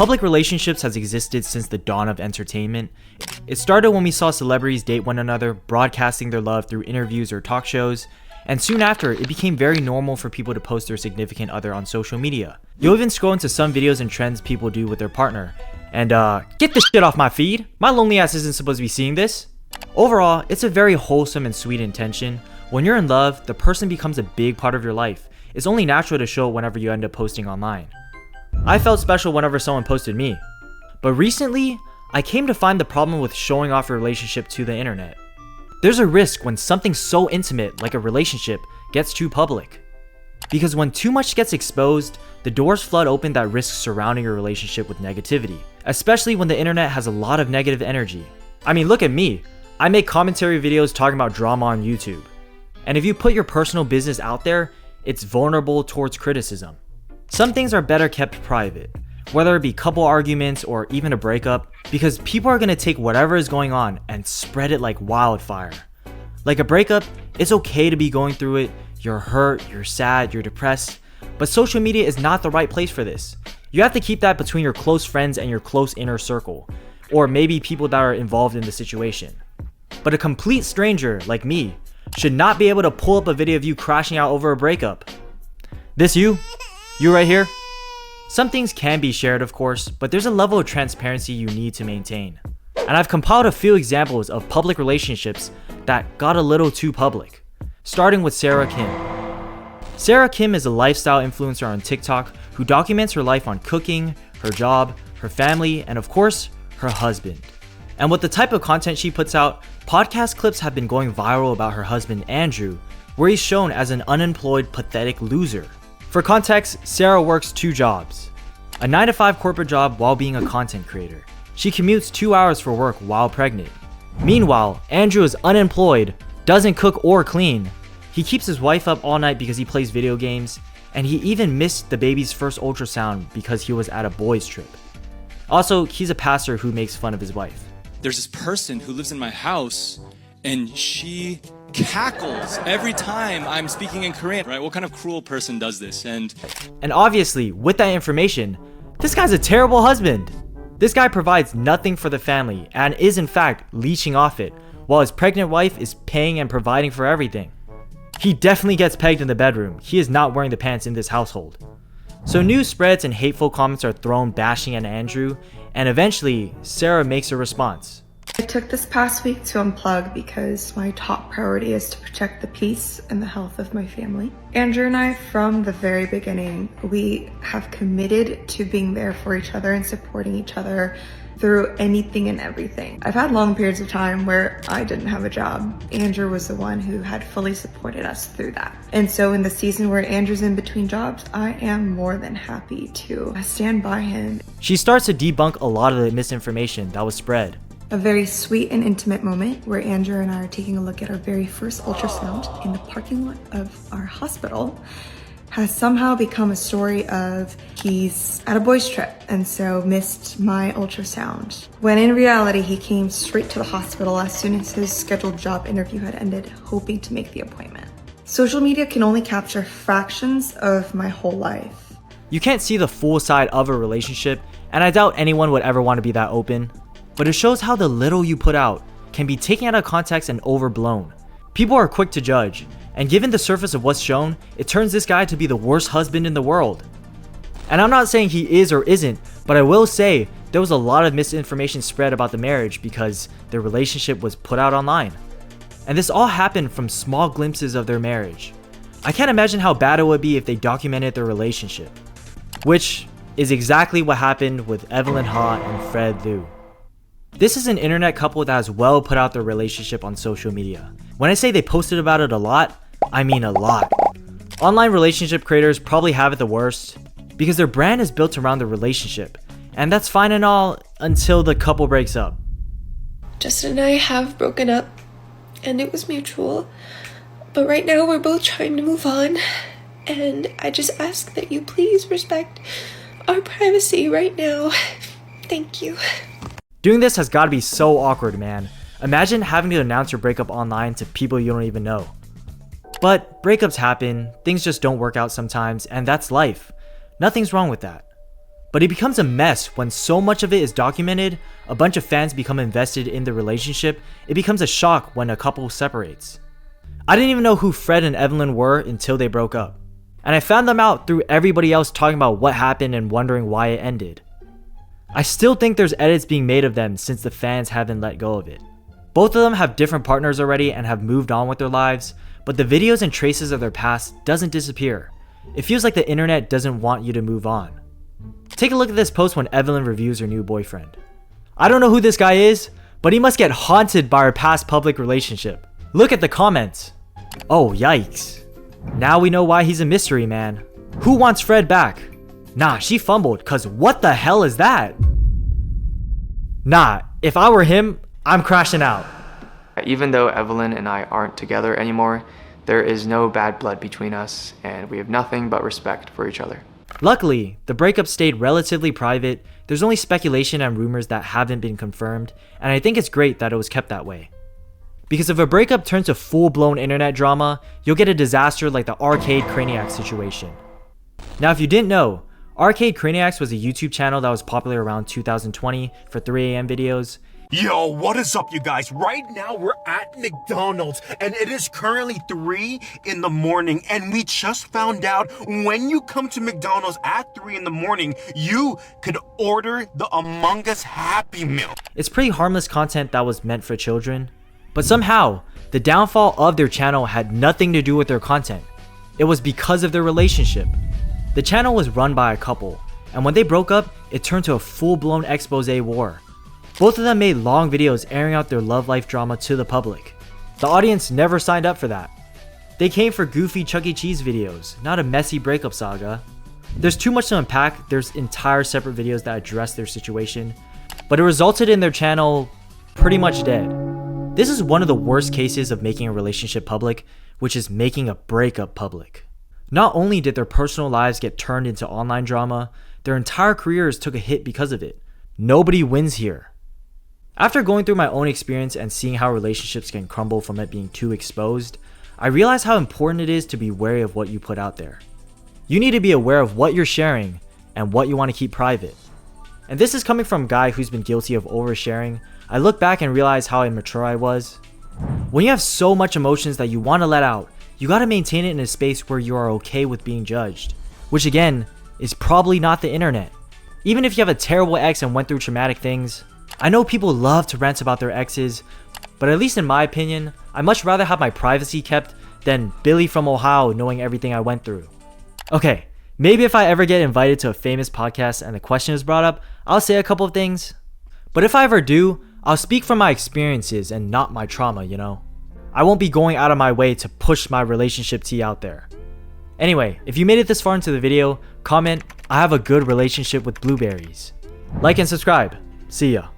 Public relationships has existed since the dawn of entertainment. It started when we saw celebrities date one another, broadcasting their love through interviews or talk shows, and soon after, it became very normal for people to post their significant other on social media. You'll even scroll into some videos and trends people do with their partner. And get this shit off my feed! My lonely ass isn't supposed to be seeing this! Overall, it's a very wholesome and sweet intention. When you're in love, the person becomes a big part of your life. It's only natural to show it whenever you end up posting online. I felt special whenever someone posted me. But recently, I came to find the problem with showing off your relationship to the internet. There's a risk when something so intimate like a relationship gets too public. Because when too much gets exposed, the doors flood open that risks surrounding your relationship with negativity, especially when the internet has a lot of negative energy. I mean, look at me. I make commentary videos talking about drama on YouTube. And if you put your personal business out there, it's vulnerable towards criticism. Some things are better kept private, whether it be couple arguments or even a breakup, because people are going to take whatever is going on and spread it like wildfire. Like a breakup, it's okay to be going through it, you're hurt, you're sad, you're depressed, but social media is not the right place for this. You have to keep that between your close friends and your close inner circle, or maybe people that are involved in the situation. But a complete stranger, like me, should not be able to pull up a video of you crashing out over a breakup. This you? You right here? Some things can be shared, of course, but there's a level of transparency you need to maintain. And I've compiled a few examples of public relationships that got a little too public, starting with Sarah Kim. Sarah Kim is a lifestyle influencer on TikTok who documents her life on cooking, her job, her family, and of course, her husband. And with the type of content she puts out, podcast clips have been going viral about her husband Andrew, where he's shown as an unemployed, pathetic loser. For context, Sarah works 2 jobs. A 9-to-5 corporate job while being a content creator. She commutes 2 hours for work while pregnant. Meanwhile, Andrew is unemployed, doesn't cook or clean. He keeps his wife up all night because he plays video games, and he even missed the baby's first ultrasound because he was at a boys' trip. Also, he's a pastor who makes fun of his wife. There's this person who lives in my house, and she cackles every time I'm speaking in Korean, right? What kind of cruel person does this? And obviously, with that information, this guy's a terrible husband. This guy provides nothing for the family and is in fact leeching off it, while his pregnant wife is paying and providing for everything. He definitely gets pegged in the bedroom. He is not wearing the pants in this household. So news spreads and hateful comments are thrown bashing at Andrew, and eventually, Sarah makes a response. I took this past week to unplug because my top priority is to protect the peace and the health of my family. Andrew and I, from the very beginning, we have committed to being there for each other and supporting each other through anything and everything. I've had long periods of time where I didn't have a job. Andrew was the one who had fully supported us through that. And so in the season where Andrew's in between jobs, I am more than happy to stand by him. She starts to debunk a lot of the misinformation that was spread. A very sweet and intimate moment where Andrew and I are taking a look at our very first ultrasound in the parking lot of our hospital has somehow become a story of he's at a boys' trip and so missed my ultrasound. When in reality, he came straight to the hospital as soon as his scheduled job interview had ended, hoping to make the appointment. Social media can only capture fractions of my whole life. You can't see the full side of a relationship, and I doubt anyone would ever want to be that open. But it shows how the little you put out can be taken out of context and overblown. People are quick to judge, and given the surface of what's shown, it turns this guy to be the worst husband in the world. And I'm not saying he is or isn't, but I will say there was a lot of misinformation spread about the marriage because their relationship was put out online. And this all happened from small glimpses of their marriage. I can't imagine how bad it would be if they documented their relationship. Which is exactly what happened with Evelyn and Fred Liu. This is an internet couple that has well put out their relationship on social media. When I say they posted about it a lot, I mean a lot. Online relationship creators probably have it the worst because their brand is built around the relationship, and that's fine and all until the couple breaks up. Justin and I have broken up, and it was mutual, but right now we're both trying to move on, and I just ask that you please respect our privacy right now. Thank you. Doing this has got to be so awkward, man. Imagine having to announce your breakup online to people you don't even know. But breakups happen, things just don't work out sometimes, and that's life. Nothing's wrong with that. But it becomes a mess when so much of it is documented, a bunch of fans become invested in the relationship, it becomes a shock when a couple separates. I didn't even know who Fred and Evelyn were until they broke up. And I found them out through everybody else talking about what happened and wondering why it ended. I still think there's edits being made of them since the fans haven't let go of it. Both of them have different partners already and have moved on with their lives, but the videos and traces of their past doesn't disappear. It feels like the internet doesn't want you to move on. Take a look at this post when Evelyn reviews her new boyfriend. I don't know who this guy is, but he must get haunted by her past public relationship. Look at the comments. Oh, yikes. Now we know why he's a mystery man. Who wants Fred back? Nah, she fumbled, cause what the hell is that? Nah, if I were him, I'm crashing out. Even though Evelyn and I aren't together anymore, there is no bad blood between us, and we have nothing but respect for each other. Luckily, the breakup stayed relatively private. There's only speculation and rumors that haven't been confirmed, and I think it's great that it was kept that way. Because if a breakup turns to full-blown internet drama, you'll get a disaster like the Arcade Craniacs situation. Now, if you didn't know, Arcade Craniacs was a YouTube channel that was popular around 2020 for 3 a.m. videos. Yo, what is up, you guys? Right now we're at McDonald's and it is currently 3 in the morning, and we just found out when you come to McDonald's at 3 in the morning, you could order the Among Us Happy Meal. It's pretty harmless content that was meant for children, but somehow the downfall of their channel had nothing to do with their content. It was because of their relationship. The channel was run by a couple, and when they broke up, it turned to a full-blown expose war. Both of them made long videos airing out their love life drama to the public. The audience never signed up for that. They came for goofy Chuck E. Cheese videos, not a messy breakup saga. There's too much to unpack. There's entire separate videos that address their situation, but it resulted in their channel pretty much dead. This is one of the worst cases of making a relationship public, which is making a breakup public. Not only did their personal lives get turned into online drama, their entire careers took a hit because of it. Nobody wins here. After going through my own experience and seeing how relationships can crumble from it being too exposed, I realized how important it is to be wary of what you put out there. You need to be aware of what you're sharing and what you want to keep private. And this is coming from a guy who's been guilty of oversharing. I look back and realize how immature I was. When you have so much emotions that you want to let out, you gotta maintain it in a space where you are okay with being judged. Which again, is probably not the internet. Even if you have a terrible ex and went through traumatic things, I know people love to rant about their exes, but at least in my opinion, I'd much rather have my privacy kept than Billy from Ohio knowing everything I went through. Okay, maybe if I ever get invited to a famous podcast and the question is brought up, I'll say a couple of things. But if I ever do, I'll speak from my experiences and not my trauma, you know? I won't be going out of my way to push my relationship tea out there. Anyway, if you made it this far into the video, comment, I have a good relationship with blueberries. Like and subscribe. See ya.